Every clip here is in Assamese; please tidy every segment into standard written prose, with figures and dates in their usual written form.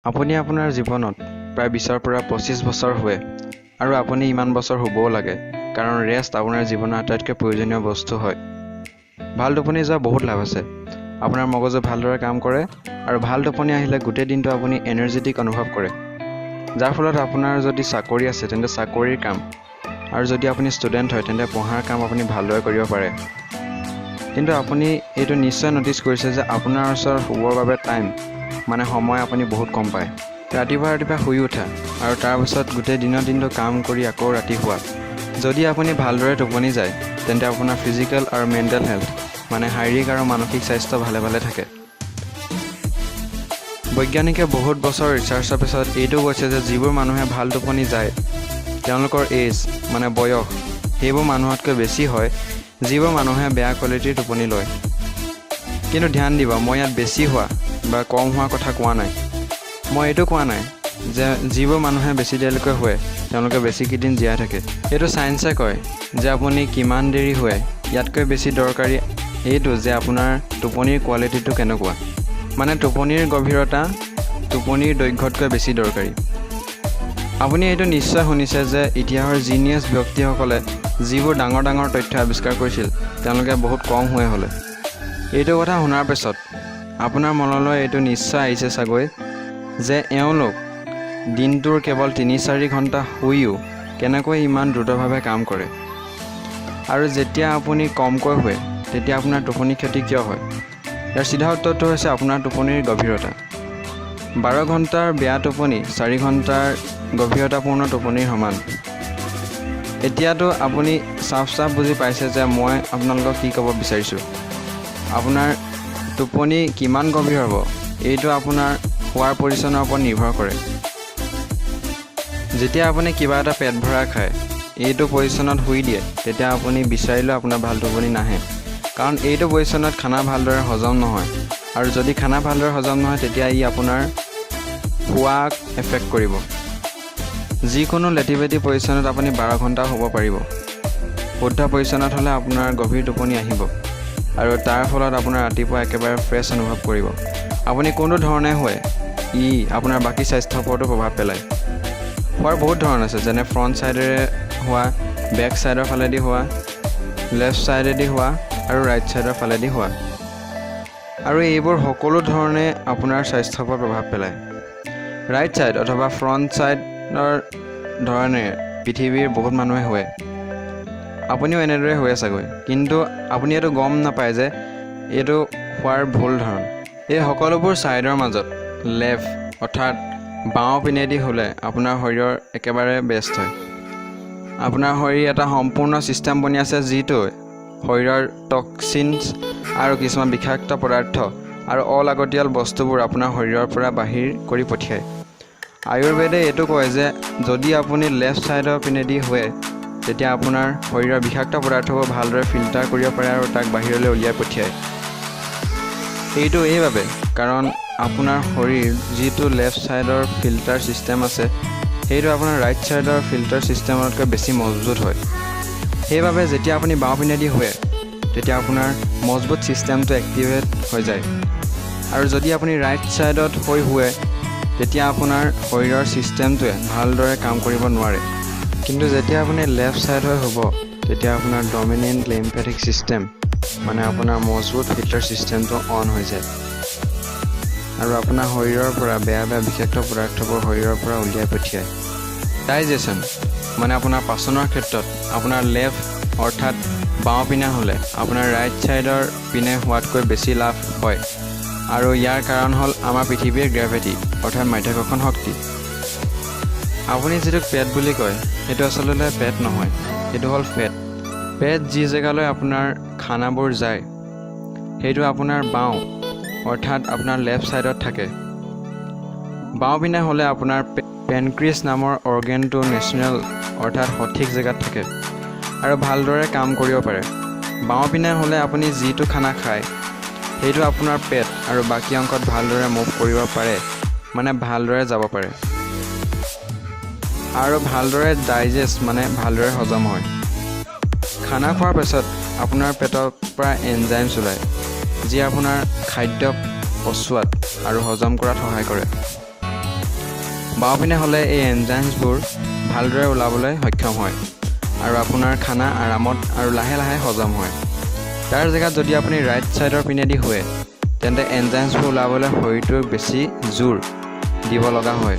আপুনি আপোনাৰ জীৱনত প্ৰায় 20ৰ পৰা 25 বছৰ हुए আৰু আপুনি ইমান বছৰ হ'বও লাগে কাৰণ ৰেষ্ট আপোনাৰ জীৱনৰ আটাইতকৈ প্ৰয়োজনীয় বস্তু হয়। ভাল টোপনি যোৱা বহুত লাভ আছে। আপোনাৰ মগজু ভালদৰে কাম কৰে আৰু ভাল টোপনি আহিলে গোটেই দিনটো আপুনি এনাৰ্জেটিক অনুভৱ কৰে। যাৰ ফলত আপোনাৰ যদি চাকৰি আছে তেন্তে চাকৰিৰ কাম আৰু যদি আপুনি ষ্টুডেণ্ট হয় তেন্তে পঢ়াৰ কাম আপুনি ভালদৰে কৰিব পাৰে। কিন্তু আপুনি এইটো নিশ্চয় নটিচ কৰিছে যে আপোনাৰ ওচৰত শুবৰ বাবে টাইম মানে সময় আপুনি বহুত কম পায়। ৰাতিপুৱা শুই উঠা আৰু তাৰ পিছত গোটেই দিনটো কাম কৰি আকৌ ৰাতি শুৱা। যদি আপুনি ভালদৰে টোপনি যায় তেন্তে আপোনাৰ ফিজিকেল আৰু মেণ্টেল হেল্থ মানে শাৰীৰিক আৰু মানসিক স্বাস্থ্য ভালে থাকে। বৈজ্ঞানিকে বহুত বছৰ ৰিচাৰ্চৰ পিছত এইটো কৈছে যে যিবোৰ মানুহে ভাল টোপনি যায় তেওঁলোকৰ এজ মানে বয়স সেইবোৰ মানুহতকৈ বেছি হয় যিবোৰ মানুহে বেয়া কোৱালিটিৰ টোপনি লয়। কিন্তু ধ্যান দিব, মই ইয়াত বেছি হোৱা বা কম হোৱাৰ কথা কোৱা নাই। মই এইটো কোৱা নাই যে যিবোৰ মানুহে বেছি দেৰিলৈকে শুৱে তেওঁলোকে বেছি কেইদিন জীয়াই থাকে। এইটো ছায়েন্সে কয় যে আপুনি কিমান দেৰি শুৱে ইয়াতকৈ বেছি দৰকাৰী এইটো যে আপোনাৰ টোপনিৰ কোৱালিটিটো কেনেকুৱা। মানে টোপনিৰ গভীৰতা টোপনিৰ দৈৰ্ঘ্যতকৈ বেছি দৰকাৰী। আপুনি এইটো নিশ্চয় শুনিছে যে ইতিহাসৰ জিনিয়াছ ব্যক্তিসকলে যিবোৰ ডাঙৰ তথ্য আৱিষ্কাৰ কৰিছিল তেওঁলোকে বহুত কম শুৱে হ'লে। এইটো কথা শুনাৰ পিছত আপোনাৰ মনলৈ এইটো নিশ্চয় আহিছে চাগৈ যে এওঁলোক দিনটোৰ কেৱল 3-4 ঘণ্টা শুইও কেনেকৈ ইমান দ্ৰুতভাৱে কাম কৰে। আৰু যেতিয়া আপুনি কমকৈ শুৱে তেতিয়া আপোনাৰ টোপনি ক্ষতি কিয় হয়? ইয়াৰ চিধা উত্তৰটো হৈছে আপোনাৰ টোপনিৰ গভীৰতা। 12 ঘণ্টাৰ বেয়া টোপনি 4 ঘণ্টাৰ গভীৰতাপূৰ্ণ টোপনিৰ সমান। এতিয়াতো আপুনি চাফ বুজি পাইছে যে মই আপোনালোকক কি ক'ব বিচাৰিছোঁ। আপোনাৰ টোপনি কিমান গভীৰ হ'ব এইটো আপোনাৰ খোৱাৰ পৰিচ্ছন্নৰ ওপৰত নিৰ্ভৰ কৰে। যেতিয়া আপুনি কিবা এটা পেট ভৰাই খায় এইটো পৰিচ্ছন্নত শুই দিয়ে তেতিয়া আপুনি বিচাৰিলেও আপোনাৰ ভাল টোপনি নাহে। কাৰণ এইটো পৰিচ্ছন্নত খানা ভালদৰে হজম নহয় আৰু যদি খানা ভালদৰে হজম নহয় তেতিয়া ই আপোনাৰ খোৱাক এফেক্ট কৰিব। যিকোনো লেটিভেটি পৰিচ্ছন্নত আপুনি 12 ঘণ্টা শুব পাৰিব। শুদ্ধ পৰিচ্ছন্নত হ'লে আপোনাৰ গভীৰ টোপনি আহিব আৰু তাৰ ফলত আপোনাৰ ৰাতিপুৱা একেবাৰে ফ্ৰেছ অনুভৱ কৰিব। আপুনি কোনটো ধৰণে শুৱে ই আপোনাৰ বাকী স্বাস্থ্যৰ ওপৰতো প্ৰভাৱ পেলায়। শুৱাৰ বহুত ধৰণ আছে, যেনে ফ্ৰণ্ট ছাইডেৰে শুৱা, বেক ছাইডৰ ফালেদি শুৱা, লেফ্ট ছাইডেদি শুৱা আৰু ৰাইট ছাইডৰ ফালেদি শুৱা। আৰু এইবোৰ সকলো ধৰণে আপোনাৰ স্বাস্থ্যৰ ওপৰত প্ৰভাৱ পেলায়। ৰাইট ছাইড অথবা ফ্ৰণ্ট ছাইডৰ ধৰণে পৃথিৱীৰ বহুত মানুহে শুৱে। আপুনিও এনেদৰে শুৱে চাগৈ, কিন্তু আপুনি এইটো গম নাপায় যে এইটো শুৱাৰ ভুল ধৰণ। এই সকলোবোৰ ছাইডৰ মাজত লেফ্ট অৰ্থাৎ বাওঁ পিনেদি শুলে আপোনাৰ শৰীৰৰ একেবাৰে বেষ্ট হয়। আপোনাৰ শৰীৰ এটা সম্পূৰ্ণ ছিষ্টেম বনি আছে যিটোৱে শৰীৰৰ টক্সিনছ আৰু কিছুমান বিষাক্ত পদাৰ্থ আৰু অলাগতিয়াল বস্তুবোৰ আপোনাৰ শৰীৰৰ পৰা বাহিৰ কৰি পঠিয়ায়। আয়ুৰ্বেদে এইটো কয় যে যদি আপুনি লেফ্ট ছাইডৰ পিনেদি শুৱে তেতিয়া আপোনাৰ শৰীৰৰ বিষাক্ত পদাৰ্থবোৰ ভালদৰে ফিল্টাৰ কৰিব পাৰে আৰু তাক বাহিৰলৈ উলিয়াই পঠিয়ায়। এইটো এইবাবে কাৰণ আপোনাৰ শৰীৰ যিটো লেফ্ট ছাইডৰ ফিল্টাৰ ছিষ্টেম আছে সেইটো আপোনাৰ ৰাইট ছাইডৰ ফিল্টাৰ ছিষ্টেমতকৈ বেছি মজবুত হয়। সেইবাবে যেতিয়া আপুনি বাওঁ পিনেদি শুৱে তেতিয়া আপোনাৰ মজবুত ছিষ্টেমটো এক্টিভেট হৈ যায়। আৰু যদি আপুনি ৰাইট ছাইডত শুৱে তেতিয়া আপোনাৰ শৰীৰৰ ছিষ্টেমটোৱে ভালদৰে কাম কৰিব নোৱাৰে। কিন্তু যেতিয়া আপুনি লেফ্ট ছাইড হৈ শুব তেতিয়া আপোনাৰ ডমিনেণ্ট লিম্ফেটিক ছিষ্টেম মানে আপোনাৰ মজবুত ফিল্টাৰ ছিষ্টেমটো অন হৈ যায় আৰু আপোনাৰ শৰীৰৰ পৰা বেয়া বিষাক্ত পদাৰ্থবোৰ শৰীৰৰ পৰা উলিয়াই পঠিয়ায়। ডাইজেশ্যন মানে আপোনাৰ পাচনৰ ক্ষেত্ৰত আপোনাৰ লেফ্ট অৰ্থাৎ বাওঁ পিনে হ'লে আপোনাৰ ৰাইট ছাইডৰ পিনে হোৱাতকৈ বেছি লাভ হয়। আৰু ইয়াৰ কাৰণ হ'ল আমাৰ পৃথিৱীৰ গ্ৰেভিটি অৰ্থাৎ মাধ্যাকৰ্ষণ শক্তি। আপুনি যিটোক পেট বুলি কয় সেইটো আচলতে পেট নহয়, সেইটো হ'ল ফেট। পেট যি জেগালৈ আপোনাৰ খানাবোৰ যায় সেইটো আপোনাৰ বাওঁ অৰ্থাৎ আপোনাৰ লেফ্ট ছাইডত থাকে। বাওঁ পিনে হ'লে আপোনাৰ পেনক্ৰিয়াছ নামৰ অৰ্গেনটো নেচুৰেল অৰ্থাৎ সঠিক জেগাত থাকে আৰু ভালদৰে কাম কৰিব পাৰে। বাওঁ পিনে হ'লে আপুনি যিটো খানা খায় সেইটো আপোনাৰ পেট আৰু বাকী অংশত ভালদৰে মুভ কৰিব পাৰে মানে ভালদৰে যাব পাৰে আৰু ভালদৰে ডাইজেষ্ট মানে ভালদৰে হজম হয়। খানা খোৱাৰ পাছত আপোনাৰ পেটৰ পৰা এনজাইমছ ওলায় যি আপোনাৰ খাদ্য পচোৱাত আৰু হজম কৰাত সহায় কৰে। বাওঁপিনে হ'লে এই এনজাইমছবোৰ ভালদৰে ওলাবলৈ সক্ষম হয় আৰু আপোনাৰ খানা আৰামত আৰু লাহে লাহে হজম হয়। তাৰ জেগাত যদি আপুনি ৰাইট ছাইডৰ পিনেদি শুৱে তেন্তে এনজাইমছবোৰ ওলাবলৈ শৰীৰটোক বেছি জোৰ দিব লগা হয়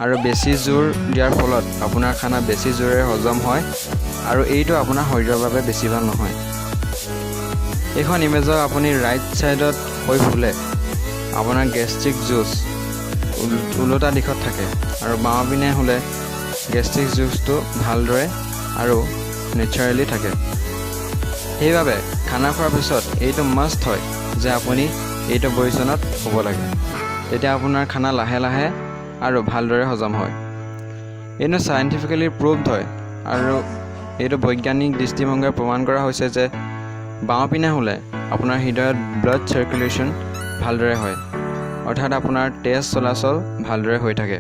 আৰু বেছি জোৰ দিয়াৰ ফলত আপোনাৰ খানা বেছি জোৰেৰে হজম হয় আৰু এইটো আপোনাৰ শৰীৰৰ বাবে বেছি ভাল নহয়। এইখন ইমেজত আপুনি ৰাইট ছাইডত হৈ শুলে আপোনাৰ গেষ্ট্ৰিক জুচ ওলোটা দিশত থাকে আৰু বাওঁপিনে হ'লে গেষ্ট্ৰিক জুচটো ভালদৰে আৰু নেচাৰেলি থাকে। সেইবাবে খানা খোৱাৰ পিছত এইটো মাষ্ট হয় যে আপুনি এইটো পজিশ্যনত শুব লাগে। তেতিয়া আপোনাৰ খানা লাহে লাহে আৰু ভালদৰে হজম হয়। এইটো চাইণ্টিফিকেলি প্ৰুভড হয় আৰু এইটো বৈজ্ঞানিক দৃষ্টিভংগীৰে প্ৰমাণ কৰা হৈছে যে বাওঁপিনে হ'লে আপোনাৰ হৃদয়ত ব্লাড চাৰ্কুলেশ্যন ভালদৰে হয়, অৰ্থাৎ আপোনাৰ তেজ চলাচল ভালদৰে হৈ থাকে।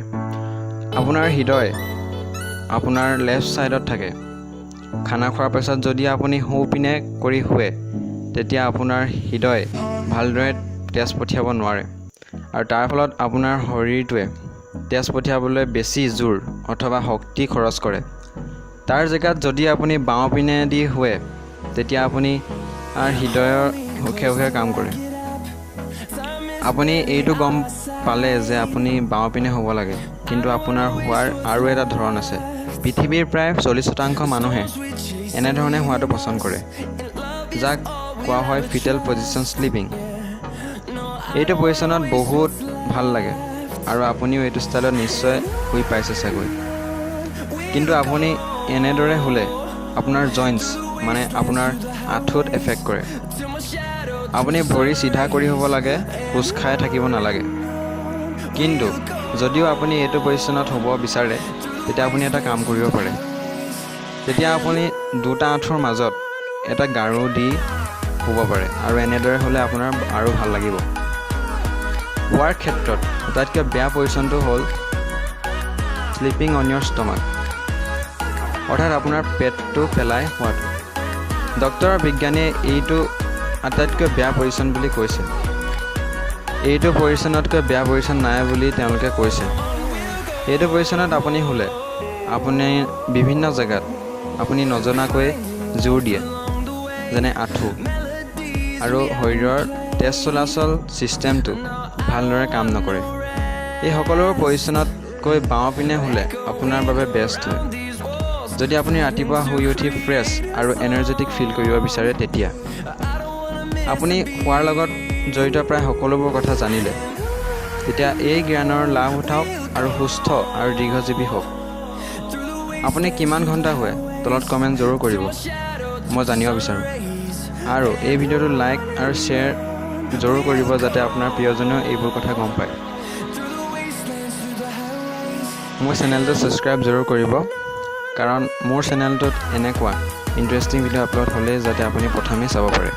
আপোনাৰ হৃদয় আপোনাৰ লেফ্ট ছাইডত থাকে। খানা খোৱাৰ পাছত যদি আপুনি সোঁপিনে কৰি শুৱে তেতিয়া আপোনাৰ হৃদয় ভালদৰে তেজ পঠিয়াব নোৱাৰে আৰু তাৰ ফলত আপোনাৰ শৰীৰটোৱে তেজ পঠিয়াবলৈ বেছি জোৰ অথবা শক্তি খৰচ কৰে। তাৰ জেগাত যদি আপুনি বাওঁপিনে দি শুৱে তেতিয়া আপুনি হৃদয়ৰ সুখে সুখে কাম কৰে। আপুনি এইটো গম পালে যে আপুনি বাওঁপিনে শুব লাগে, কিন্তু আপোনাৰ শুৱাৰ আৰু এটা ধৰণ আছে। পৃথিৱীৰ প্ৰায় 40% মানুহে এনেধৰণে শুৱাটো পচন্দ কৰে, যাক কোৱা হয় ফিটেল পজিশ্যন স্লিপিং। এইটো পজিশ্যনত বহুত ভাল লাগে আৰু আপুনিও এইটো ষ্টাইলত নিশ্চয় শুই পাইছে চাগৈ। কিন্তু আপুনি এনেদৰে শুলে আপোনাৰ জইণ্টছ মানে আপোনাৰ আঁঠুত এফেক্ট কৰে। আপুনি ভৰি চিধা কৰি শুব লাগে, খোজ খাই থাকিব নালাগে। কিন্তু যদিও আপুনি এইটো পজিশ্যনত শুব বিচাৰে তেতিয়া আপুনি এটা কাম কৰিব পাৰে। তেতিয়া আপুনি দুটা আঁঠুৰ মাজত এটা গাৰু দি শুব পাৰে আৰু এনেদৰে হ'লে আপোনাৰ আৰু ভাল লাগিব। শুৱাৰ ক্ষেত্ৰত আটাইতকৈ বেয়া পজিশ্যনটো হ'ল স্লিপিং অন ইয়ৰ ষ্টমাক, অৰ্থাৎ আপোনাৰ পেটটো পেলাই শুৱাটো। ডক্তৰ বিজ্ঞানীয়ে এইটো আটাইতকৈ বেয়া পজিশ্যন বুলি কৈছে। এইটো পজিশ্যনতকৈ বেয়া পজিশ্যন নাই বুলি তেওঁলোকে কৈছে। এইটো পজিশ্যনত আপুনি শুলে আপুনি বিভিন্ন জেগাত আপুনি নজনাকৈ জোৰ দিয়ে, যেনে আঁঠু আৰু শৰীৰৰ তেজ চলাচল ছিষ্টেমটো ভালদৰে কাম নকৰে। এই সকলোবোৰ পজিশ্যনতকৈ বাওঁপিনে শুলে আপোনাৰ বাবে বেষ্ট হয়। যদি আপুনি ৰাতিপুৱা শুই উঠি ফ্ৰেছ আৰু এনাৰ্জেটিক ফিল কৰিব বিচাৰে তেতিয়া আপুনি শুৱাৰ লগত জড়িত প্ৰায় সকলোবোৰ কথা জানিলে। তেতিয়া এই জ্ঞানৰ লাভ উঠাওক আৰু সুস্থ আৰু দীৰ্ঘজীৱী হওক। আপুনি কিমান ঘণ্টা শুৱে তলত কমেণ্ট জৰুৰ কৰিব, মই জানিব বিচাৰোঁ। আৰু এই ভিডিঅ'টো লাইক আৰু শ্বেয়াৰ জৰুৰ কৰিব যাতে আপোনাৰ প্ৰিয়জনেও এইবোৰ কথা গম পায়। মোৰ চেনেলটো ছাবস্ক্ৰাইব জৰুৰ কৰিব, কাৰণ মোৰ চেনেলটোত এনেকুৱা ইণ্টাৰেষ্টিং ভিডিঅ' আপলোড হ'লেই যাতে আপুনি প্ৰথমেই চাব পাৰে।